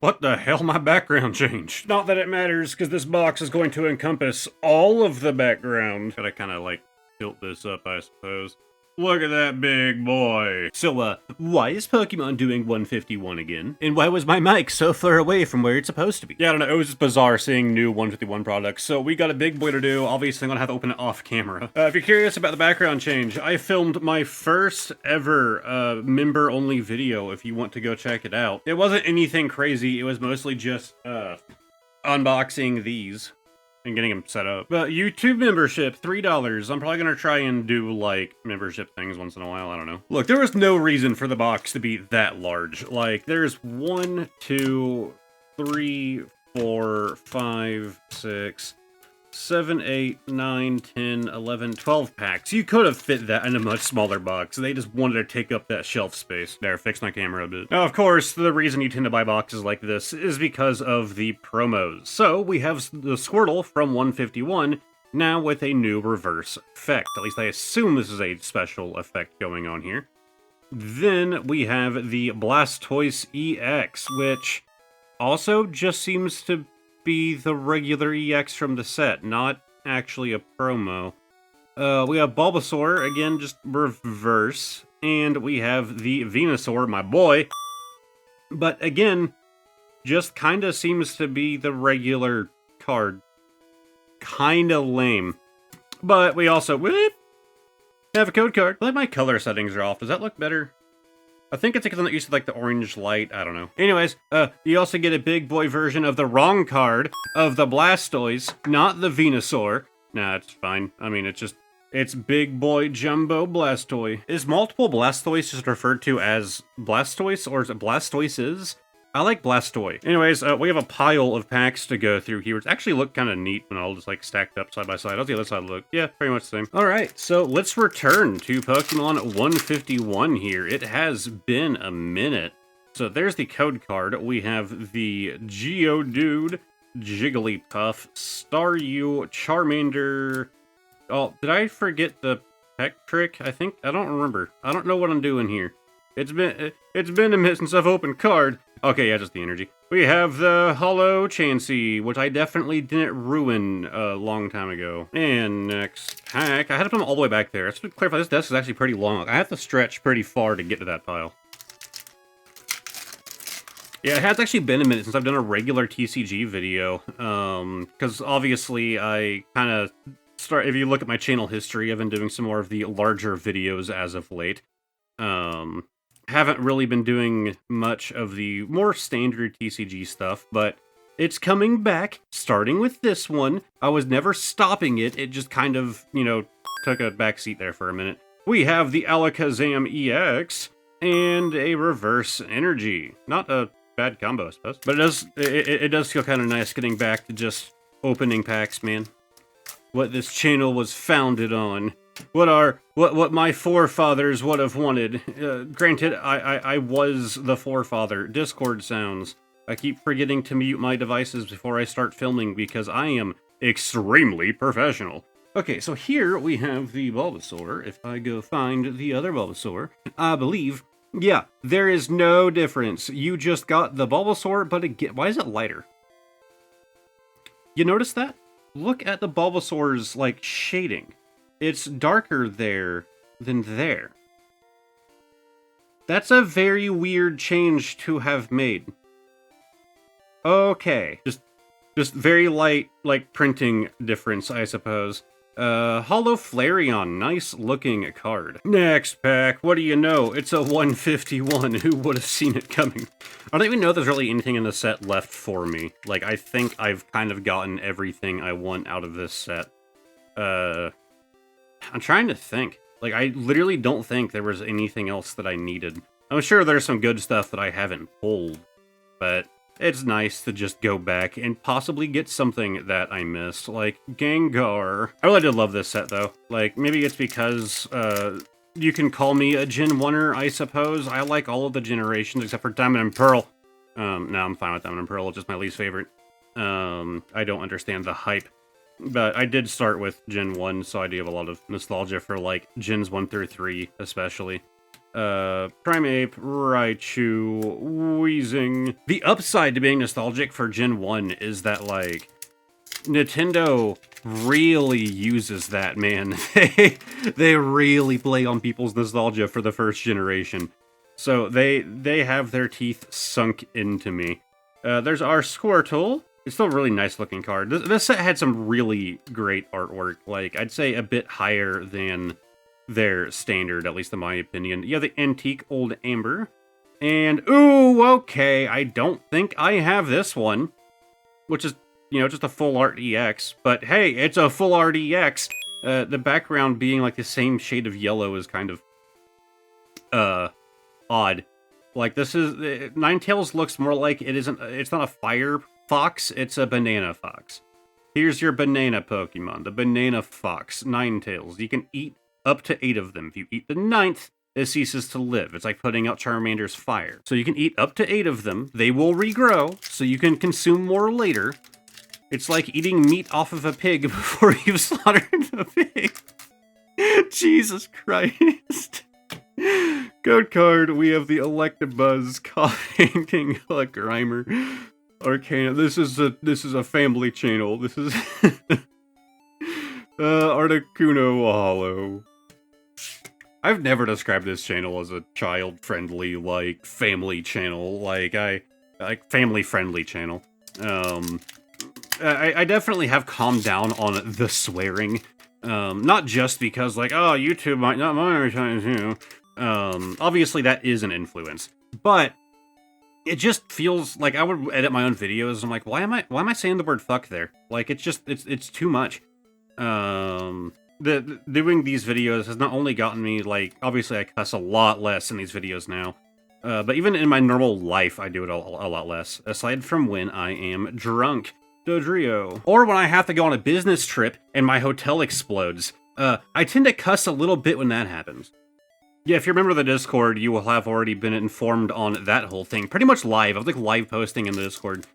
What the hell? My background changed. Not that it matters, because this box is going to encompass all of the background. Gotta kind of like tilt this up, I suppose. Look at that big boy. So, why is Pokemon doing 151 again? And why was my mic so far away from where it's supposed to be? Yeah, I don't know. It was just bizarre seeing new 151 products. So we got a big boy to do. Obviously, I'm gonna have to open it off camera. If you're curious about the background change, I filmed my first ever member-only video if you want to go check it out. It wasn't anything crazy. It was mostly just unboxing these and getting them set up. But YouTube membership, $3. I'm probably gonna try and do, like, membership things once in a while, I don't know. Look, there was no reason for the box to be that large. Like, there's 1, 2, 3, 4, 5, 6, 7, 8, 9, 10, 11, 12 packs. You could have fit that in a much smaller box. They just wanted to take up that shelf space. There, fix my camera a bit. Now, of course, the reason you tend to buy boxes like this is because of the promos. So, we have the Squirtle from 151, now with a new reverse effect. At least I assume this is a special effect going on here. Then we have the Blastoise EX, which also just seems to be the regular EX from the set, not actually a promo. We have Bulbasaur, again, just reverse, and we have the Venusaur, my boy, but again, just kinda seems to be the regular card. Kinda lame. But we also, whoop, have a code card. I think my color settings are off. Does that look better? I think it's because I'm not used to, like, the orange light. I don't know. Anyways, you also get a big boy version of the wrong card of the Blastoise, not the Venusaur. Nah, it's fine. I mean, it's big boy jumbo Blastoise. Is multiple Blastoise just referred to as Blastoise, or is it Blastoises? I like Blastoise. Anyways, we have a pile of packs to go through here, which actually look kind of neat when all just, like, stacked up side by side. How's the other side look? Yeah, pretty much the same. Alright, so let's return to Pokemon 151 here. It has been a minute. So there's the code card. We have the Geodude, Jigglypuff, Staryu, Charmander. Oh, did I forget the Peck Trick? I don't remember. I don't know what I'm doing here. It's been a minute since I've opened card. Okay, yeah, just the energy. We have the Hollow Chansey, which I definitely didn't ruin a long time ago. And next pack, I had to put them all the way back there. Let's clarify, this desk is actually pretty long. I have to stretch pretty far to get to that pile. Yeah, it has actually been a minute since I've done a regular TCG video, because obviously I kind of if you look at my channel history, I've been doing some more of the larger videos as of late. Haven't really been doing much of the more standard TCG stuff, but it's coming back, starting with this one. I was never stopping it, it just kind of, you know, took a back seat there for a minute. We have the Alakazam EX, and a reverse energy. Not a bad combo, I suppose. But it does feel kind of nice getting back to just opening packs, man. What this channel was founded on. What my forefathers would have wanted. Granted, I was the forefather. Discord sounds. I keep forgetting to mute my devices before I start filming because I am extremely professional. Okay, so here we have the Bulbasaur. If I go find the other Bulbasaur, I believe, yeah, there is no difference. You just got the Bulbasaur, but again, why is it lighter? You notice that? Look at the Bulbasaur's, like, shading. It's darker there than there. That's a very weird change to have made. Okay, just very light, like, printing difference, I suppose. Hollow Flareon, nice looking card. Next pack, what do you know? It's a 151, who would have seen it coming? I don't even know if there's really anything in the set left for me. Like, I think I've kind of gotten everything I want out of this set. I'm trying to think. Like, I literally don't think there was anything else that I needed. I'm sure there's some good stuff that I haven't pulled, but it's nice to just go back and possibly get something that I missed, like Gengar. I really did love this set, though. Like, maybe it's because, you can call me a Gen 1er, I suppose. I like all of the generations except for Diamond and Pearl. No, I'm fine with Diamond and Pearl, it's just my least favorite. I don't understand the hype. But I did start with Gen 1, so I do have a lot of nostalgia for, like, Gens 1 through 3, especially. Primeape, Raichu, Weezing. The upside to being nostalgic for Gen 1 is that, like, Nintendo really uses that, man. They really play on people's nostalgia for the first generation. So they have their teeth sunk into me. There's our Squirtle. It's still a really nice looking card. This set had some really great artwork. Like, I'd say a bit higher than their standard, at least in my opinion. You have the antique old Amber. And, ooh, okay, I don't think I have this one. Which is, you know, just a full art EX. But hey, it's a full art EX. The background being like the same shade of yellow is kind of, odd. Like, this is... Ninetales looks more like it isn't... It's not a fire fox, it's a banana fox. Here's your banana Pokemon, the banana fox, Ninetales. You can eat up to 8 of them. If you eat the 9th, it ceases to live. It's like putting out Charmander's fire. So you can eat up to 8 of them. They will regrow, so you can consume more later. It's like eating meat off of a pig before you've slaughtered a pig. Jesus Christ. Code card, we have the Electabuzz, Coughing King, Grimer, Arcana. This is a family channel. This is Articuno Hollow. I've never described this channel as a child-friendly, like, family channel. Like family-friendly channel. I definitely have calmed down on the swearing. Not just because, like, oh, YouTube might not monetize you. Obviously that is an influence, but it just feels like I would edit my own videos. And I'm like, why am I saying the word fuck there? Like, it's too much. Doing these videos has not only gotten me, like, obviously I cuss a lot less in these videos now, but even in my normal life, I do it a lot less, aside from when I am drunk. Dodrio. Or when I have to go on a business trip and my hotel explodes. I tend to cuss a little bit when that happens. Yeah, if you remember the Discord, you will have already been informed on that whole thing. Pretty much live. I was like live posting in the Discord.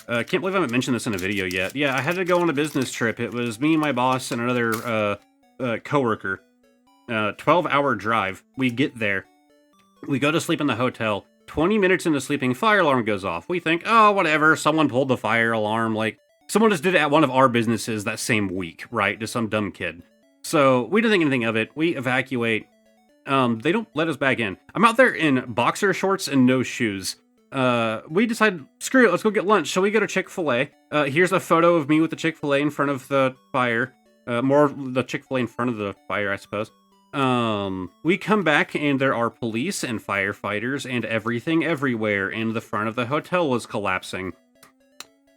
Can't believe I haven't mentioned this in a video yet. Yeah, I had to go on a business trip. It was me, my boss, and another coworker. 12-hour drive. We get there. We go to sleep in the hotel. 20 minutes into sleeping, fire alarm goes off. We think, oh, whatever, someone pulled the fire alarm. Like, someone just did it at one of our businesses that same week, right? Just some dumb kid. So, we didn't think anything of it. We evacuate. They don't let us back in. I'm out there in boxer shorts and no shoes. We decide, screw it, let's go get lunch. So we go to Chick-fil-A. Here's a photo of me with the Chick-fil-A in front of the fire. More of the Chick-fil-A in front of the fire, I suppose. We come back and there are police and firefighters and everything everywhere, and the front of the hotel was collapsing.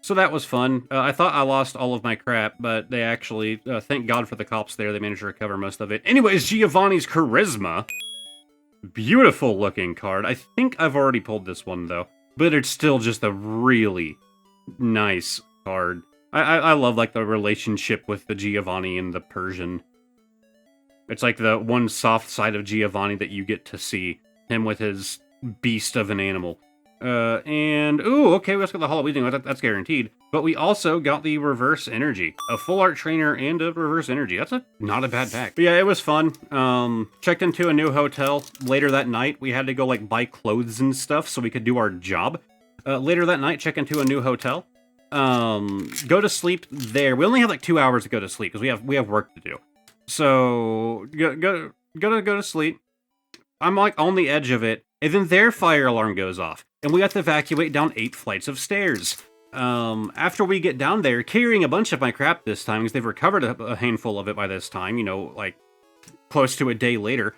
So that was fun. I thought I lost all of my crap, but they actually, thank God for the cops there, they managed to recover most of it. Anyways, Giovanni's Charisma. Beautiful looking card. I think I've already pulled this one though, but it's still just a really nice card. I love like the relationship with the Giovanni and the Persian. It's like the one soft side of Giovanni that you get to see. Him with his beast of an animal. And, ooh, okay, we also got the Halloween thing, that's guaranteed. But we also got the Reverse Energy. A full art trainer and a Reverse Energy. That's not a bad pack. But yeah, it was fun. Checked into a new hotel. Later that night, we had to go, like, buy clothes and stuff so we could do our job. Later that night, check into a new hotel. Go to sleep there. We only have, like, 2 hours to go to sleep, because we have work to do. So, go to sleep. I'm, like, on the edge of it. And then their fire alarm goes off. And we have to evacuate down 8 flights of stairs. After we get down there, carrying a bunch of my crap this time, because they've recovered a handful of it by this time, you know, like, close to a day later.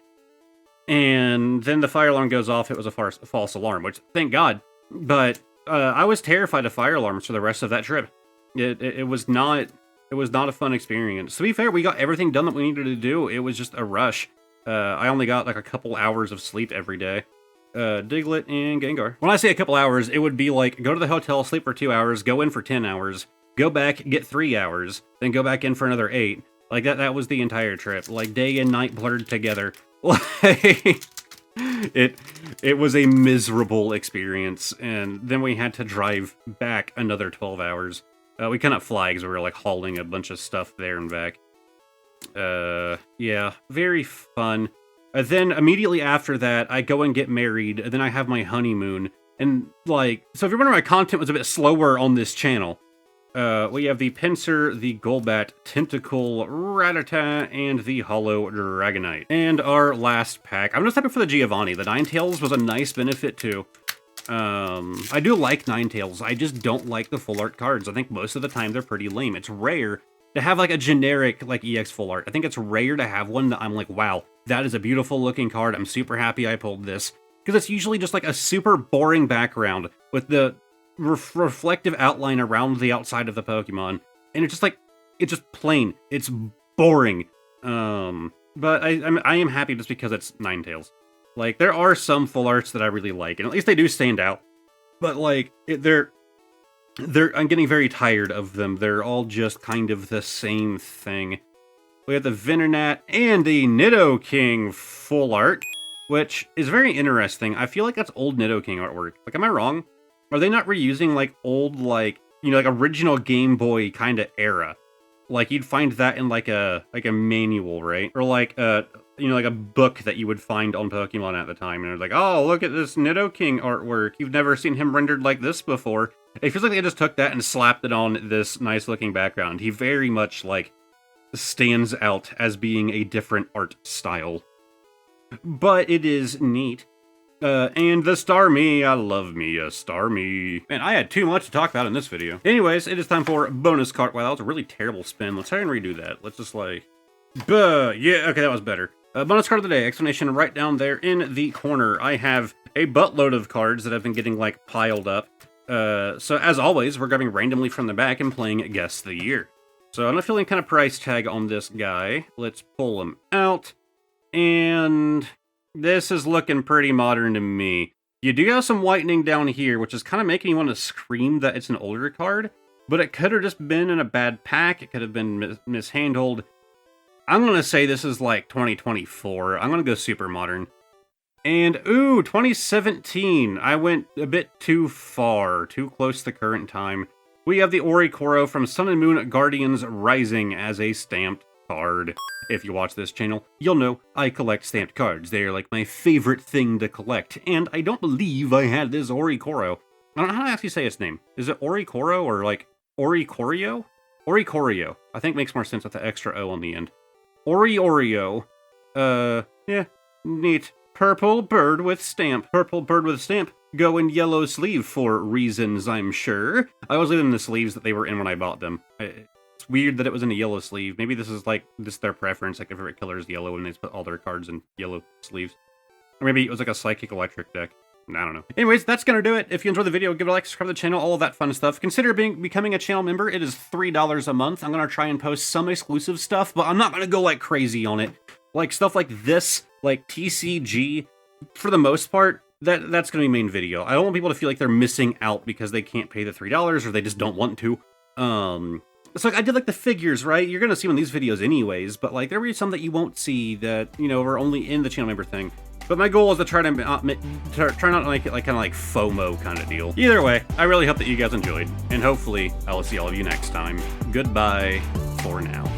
And then the fire alarm goes off. It was a false alarm, which, thank God. But I was terrified of fire alarms for the rest of that trip. It was not a fun experience. To be fair, we got everything done that we needed to do. It was just a rush. I only got, like, a couple hours of sleep every day. Diglett and Gengar. When I say a couple hours, it would be like, go to the hotel, sleep for 2 hours, go in for 10 hours, go back, get 3 hours, then go back in for another 8. Like, that was the entire trip. Like, day and night blurred together. Like, it was a miserable experience, and then we had to drive back another 12 hours. We couldn't fly because we were, like, hauling a bunch of stuff there and back. Yeah, very fun. Then immediately after that, I go and get married, and then I have my honeymoon. And, like, so if you're wondering, my content was a bit slower on this channel. We have the Pinsir, the Golbat, Tentacle, Rattata, and the Hollow Dragonite. And our last pack, I'm just happy for the Giovanni. The Ninetales was a nice benefit, too. I do like Ninetales, I just don't like the full art cards. I think most of the time they're pretty lame. It's rare to have, like, a generic, like, EX full art. I think it's rare to have one that I'm like, wow, that is a beautiful looking card. I'm super happy I pulled this. Because it's usually just, like, a super boring background with the reflective outline around the outside of the Pokemon. And it's just, like, it's just plain. It's boring. But I am happy just because it's Ninetales. Like, there are some full arts that I really like, and at least they do stand out. But, like, I'm getting very tired of them. They're all just kind of the same thing. We have the Venonat and the Nidoking full art, which is very interesting. I feel like that's old Nidoking artwork. Like, am I wrong? Are they not reusing, like, old, like, you know, like, original Game Boy kind of era? Like, you'd find that in, like a manual, right? Or, like, you know, like a book that you would find on Pokemon at the time. And they're like, oh, look at this Nidoking artwork. You've never seen him rendered like this before. It feels like they just took that and slapped it on this nice-looking background. He very much, like, stands out as being a different art style. But it is neat. And the Starmie, I love me a Starmie. Man, I had too much to talk about in this video. Anyways, it is time for bonus card. Wow, that was a really terrible spin. Let's try and redo that. Let's just like, yeah, okay, that was better. Bonus card of the day, explanation right down there in the corner. I have a buttload of cards that have been getting, like, piled up. So as always, we're grabbing randomly from the back and playing Guess the Year. So I'm not feeling kind of price tag on this guy. Let's pull him out. And this is looking pretty modern to me. You do have some whitening down here, which is kind of making me want to scream that it's an older card, but it could have just been in a bad pack. It could have been mishandled. I'm going to say this is like 2024. I'm going to go super modern. And, ooh, 2017. I went a bit too far, too close to the current time. We have the Oricoro from Sun and Moon Guardians Rising as a stamped card. If you watch this channel, you'll know I collect stamped cards. They are like my favorite thing to collect, and I don't believe I had this Oricoro. I don't know how to actually say its name. Is it Oricoro or like Oricorio? Oricorio. I think makes more sense with the extra O on the end. Oreo. Yeah, neat. Purple bird with stamp. Purple bird with stamp. Go in yellow sleeve for reasons, I'm sure. I was leaving the sleeves that they were in when I bought them. It's weird that it was in a yellow sleeve. Maybe this is like, this is their preference, like their favorite color is yellow and they just put all their cards in yellow sleeves. Or maybe it was like a psychic electric deck. I don't know. Anyways, that's gonna do it. If you enjoyed the video, give it a like, subscribe to the channel, all of that fun stuff. Consider becoming a channel member. It is $3 a month. I'm gonna try and post some exclusive stuff, but I'm not gonna go like crazy on it. Like stuff like this, like TCG, for the most part, that's gonna be main video. I don't want people to feel like they're missing out because they can't pay the $3 or they just don't want to. So like I did like the figures, right? You're gonna see them in these videos anyways, but like there will be some that you won't see that, you know, are only in the channel member thing. But my goal is to try not to make it like kind of like FOMO kind of deal. Either way, I really hope that you guys enjoyed, and hopefully I will see all of you next time. Goodbye for now.